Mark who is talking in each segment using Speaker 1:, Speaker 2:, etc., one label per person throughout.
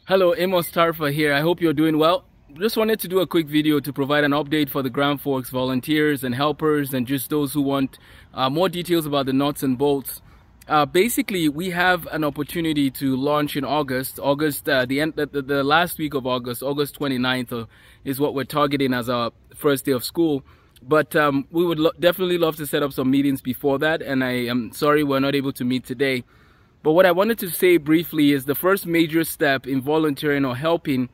Speaker 1: Hello, Amos Tarfa here. I hope you're doing well. Just wanted to do a quick video to provide an update for the Grand Forks volunteers and helpers and just those who want more details about the nuts and bolts. Basically, we have an opportunity to launch in the last week of August 29th is what we're targeting as our first day of school. But we would definitely love to set up some meetings before that, and I am sorry we're not able to meet today. But what I wanted to say briefly is the first major step in volunteering or helping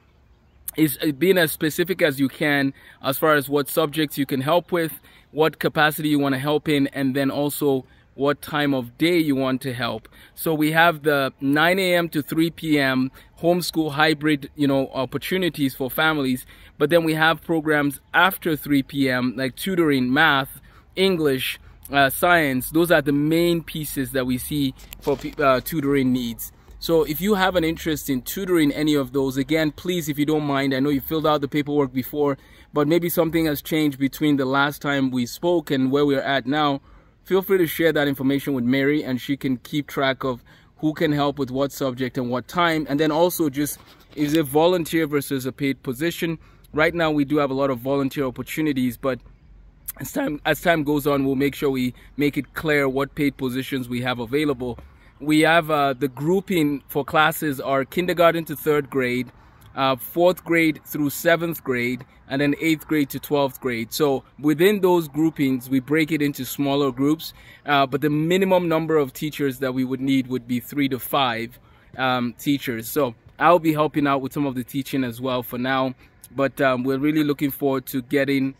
Speaker 1: is being as specific as you can as far as what subjects you can help with, what capacity you want to help in, and then also what time of day you want to help. So we have the 9 a.m. to 3 p.m. homeschool hybrid, opportunities for families. But then we have programs after 3 p.m. like tutoring, math, English, science. Those are the main pieces that we see for tutoring needs. So if you have an interest in tutoring any of those, again, please, if you don't mind, I know you filled out the paperwork before, but maybe something has changed between the last time we spoke and where we're at now. Feel free to share that information with Mary, and she can keep track of who can help with what subject and what time. And then also just, is it volunteer versus a paid position? Right now we do have a lot of volunteer opportunities, but as time goes on, we'll make sure we make it clear what paid positions we have available. We have the grouping for classes are kindergarten to 3rd grade, 4th grade through 7th grade, and then 8th grade to 12th grade. So within those groupings, we break it into smaller groups, but the minimum number of teachers that we would need would be 3 to 5 teachers. So I'll be helping out with some of the teaching as well for now, but we're really looking forward to getting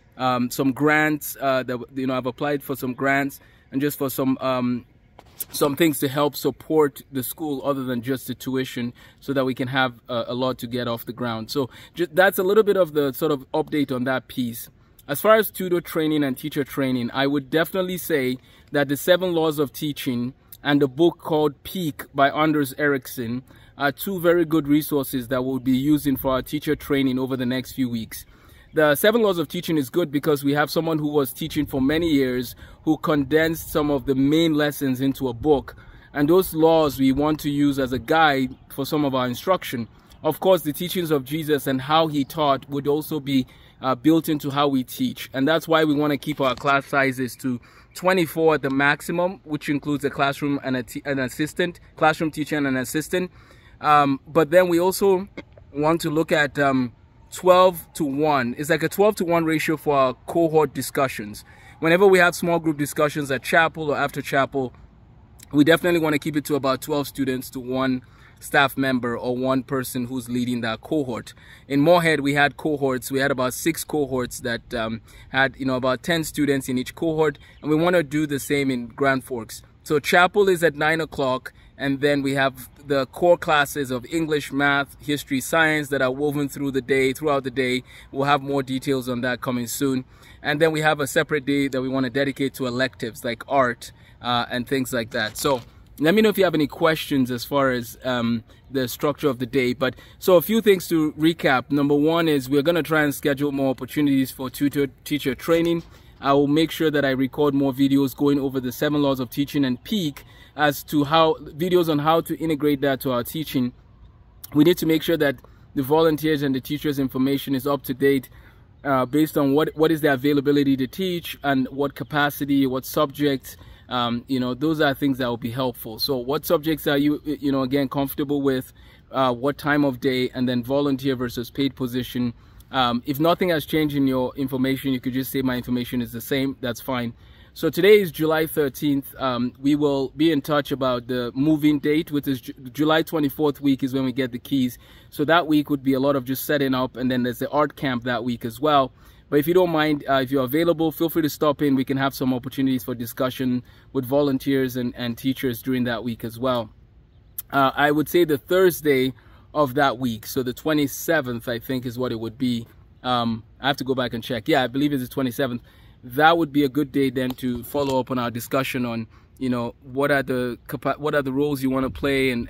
Speaker 1: some grants that I've applied for some grants and just for some things to help support the school other than just the tuition, so that we can have a lot to get off the ground. So that's a little bit of the sort of update on that piece. As far as tutor training and teacher training, I would definitely say that the 7 Laws of Teaching and the book called Peak by Anders Ericsson are 2 very good resources that we'll be using for our teacher training over the next few weeks. The 7 Laws of Teaching is good because we have someone who was teaching for many years who condensed some of the main lessons into a book. And those laws we want to use as a guide for some of our instruction. Of course, the teachings of Jesus and how he taught would also be built into how we teach. And that's why we want to keep our class sizes to 24 at the maximum, which includes a classroom and an assistant, classroom teacher and an assistant. But then we also want to look at 12 to 1. It's like a 12 to 1 ratio for our cohort discussions. Whenever we have small group discussions at chapel or after chapel, we definitely want to keep it to about 12 students to 1 staff member or 1 person who's leading that cohort. In Moorhead, we had cohorts. We had about 6 cohorts that had about 10 students in each cohort, and we want to do the same in Grand Forks. So chapel is at 9 o'clock, and then we have the core classes of English, math, history, science that are woven throughout the day. We'll have more details on that coming soon. And then we have a separate day that we want to dedicate to electives like art and things like that. So let me know if you have any questions as far as the structure of the day. But so a few things to recap. Number 1 is we're going to try and schedule more opportunities for teacher training. I will make sure that I record more videos going over the 7 Laws of Teaching and Peak as to videos on how to integrate that to our teaching. We need to make sure that the volunteers and the teachers' information is up to date based on what is the availability to teach and what capacity, what subjects. Those are things that will be helpful. So what subjects are you, again, comfortable with, what time of day, and then volunteer versus paid position. If nothing has changed in your information, you could just say my information is the same. That's fine. So today is July 13th. We will be in touch about the moving date, which is July 24th week is when we get the keys. So that week would be a lot of just setting up, and then there's the art camp that week as well. But if you don't mind, if you're available, feel free to stop in. We can have some opportunities for discussion with volunteers and teachers during that week as well. I would say the Thursday of that week, so the 27th, I think is what it would be. I have to go back and check. Yeah, I believe it's the 27th. That would be a good day then to follow up on our discussion on, what are the roles you want to play and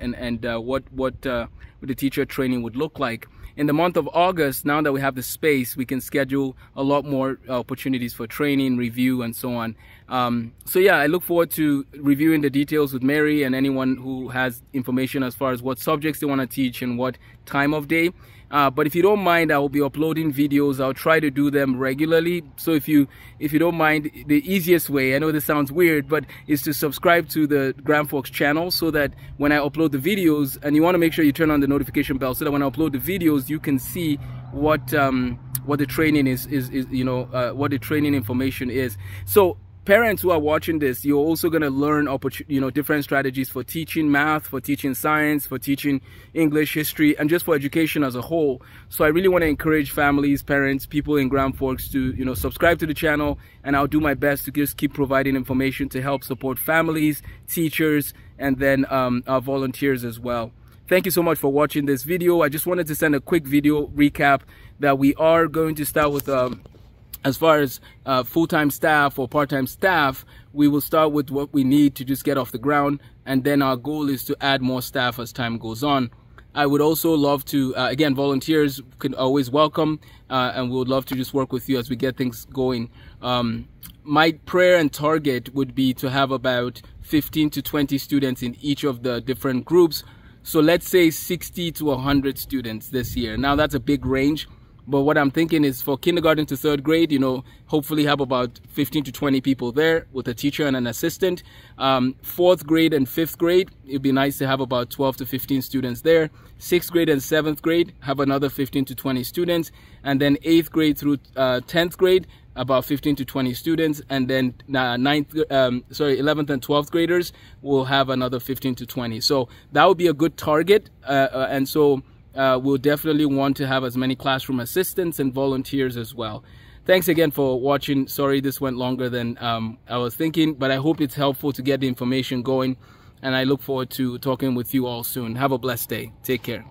Speaker 1: what the teacher training would look like. In the month of August, now that we have the space, we can schedule a lot more opportunities for training, review, and so on. So yeah, I look forward to reviewing the details with Mary and anyone who has information as far as what subjects they want to teach and what time of day. But if you don't mind, I will be uploading videos. I'll try to do them regularly. So if you don't mind, the easiest way, I know this sounds weird, but is to subscribe to the Grand Forks channel, so that when I upload the videos, and you want to make sure you turn on the notification bell, so that when I upload the videos, you can see what the training what the training information is. So parents who are watching this, you're also going to learn different strategies for teaching math, for teaching science, for teaching English, history, and just for education as a whole. So I really want to encourage families, parents, people in Grand Forks to subscribe to the channel, and I'll do my best to just keep providing information to help support families, teachers, and then our volunteers as well. Thank you so much for watching this video. I just wanted to send a quick video recap that we are going to start with as far as full-time staff or part-time staff. We will start with what we need to just get off the ground, and then our goal is to add more staff as time goes on. I would also love to, again, volunteers can always welcome, and we would love to just work with you as we get things going. My prayer and target would be to have about 15 to 20 students in each of the different groups. So let's say 60 to 100 students this year. Now that's a big range, but what I'm thinking is for kindergarten to third grade, hopefully have about 15 to 20 people there with a teacher and an assistant. Fourth grade and fifth grade, it'd be nice to have about 12 to 15 students there. Sixth grade and seventh grade, have another 15 to 20 students. And then eighth grade through 10th grade, about 15 to 20 students. And then 11th and 12th graders will have another 15 to 20. So that would be a good target. And so we'll definitely want to have as many classroom assistants and volunteers as well. Thanks again for watching. Sorry this went longer than I was thinking, but I hope it's helpful to get the information going, and I look forward to talking with you all soon. Have a blessed day. Take care.